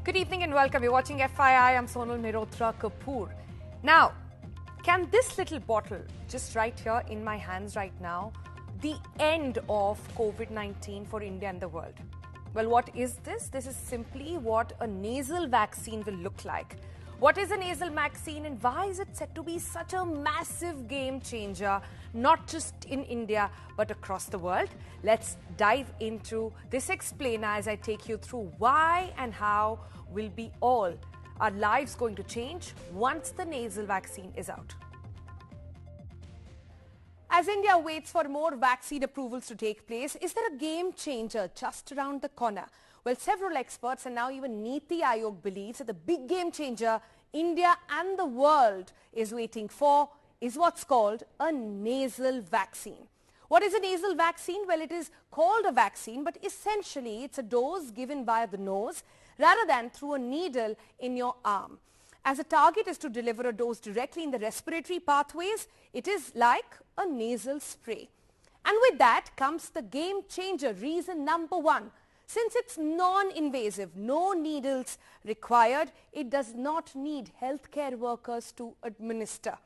Good evening and welcome. You're watching FII. I'm Sonal Mehrotra Kapoor. Now, can this little bottle, just right here in my hands right now, the end of COVID-19 for India and the world? Well, what is this? This is simply what a nasal vaccine will look like. What is a nasal vaccine and why is it said to be such a massive game changer, not just in India, but across the world? Let's dive into this explainer as I take you through why and how will be all our lives going to change once the nasal vaccine is out. As India waits for more vaccine approvals to take place, is there a game changer just around the corner? Well, several experts and now even Niti Aayog believes that the big game changer India and the world is waiting for is what's called a nasal vaccine. What is a nasal vaccine? Well, it is called a vaccine, but essentially it's a dose given via the nose rather than through a needle in your arm. As the target is to deliver a dose directly in the respiratory pathways, it is like a nasal spray. And with that comes the game changer, reason number one. Since it's non-invasive, no needles required, it does not need healthcare workers to administer.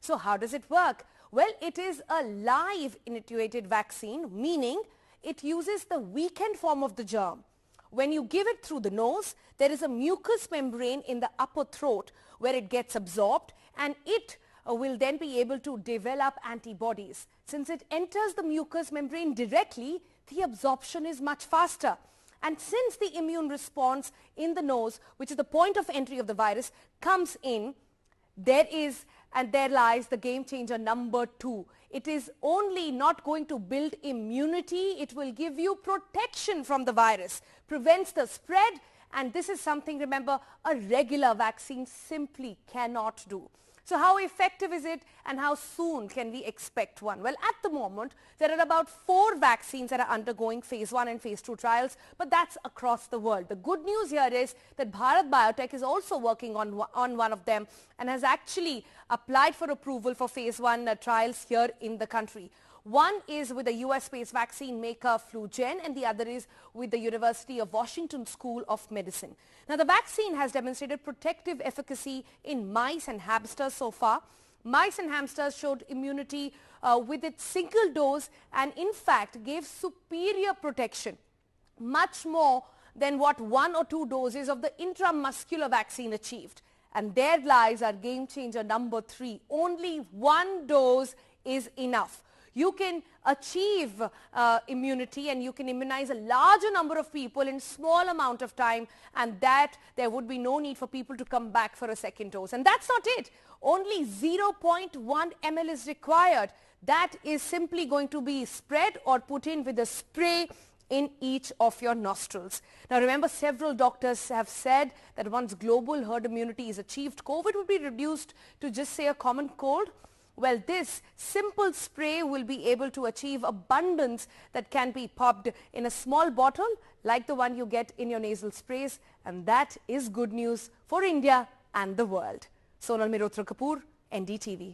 So how does it work? Well, it is a live initiated vaccine, meaning it uses the weakened form of the germ. When you give it through the nose, there is a mucous membrane in the upper throat where it gets absorbed and it will then be able to develop antibodies. Since it enters the mucous membrane directly, the absorption is much faster. And since the immune response in the nose, which is the point of entry of the virus, comes in, there lies the game changer number two. It is only not going to build immunity, it will give you protection from the virus, prevents the spread, and this is something, remember, a regular vaccine simply cannot do. So how effective is it and how soon can we expect one? Well, at the moment, there are about 4 vaccines that are undergoing phase 1 and phase 2 trials, but that's across the world. The good news here is that Bharat Biotech is also working on one of them and has actually applied for approval for phase 1 trials here in the country. One is with the US-based vaccine maker FluGen and the other is with the University of Washington School of Medicine. Now, the vaccine has demonstrated protective efficacy in mice and hamsters so far. Mice and hamsters showed immunity with its single dose and in fact gave superior protection, much more than what 1 or 2 doses of the intramuscular vaccine achieved. And there lies our game changer number 3. Only 1 dose is enough. You can achieve immunity and you can immunize a larger number of people in small amount of time, and that there would be no need for people to come back for a second dose. And that's not it. Only 0.1 ml is required. That is simply going to be spread or put in with a spray in each of your nostrils. Now remember, several doctors have said that once global herd immunity is achieved, COVID will be reduced to just say a common cold. Well, this simple spray will be able to achieve abundance that can be popped in a small bottle like the one you get in your nasal sprays, and that is good news for India and the world. Sonal Mehrotra Kapoor, NDTV.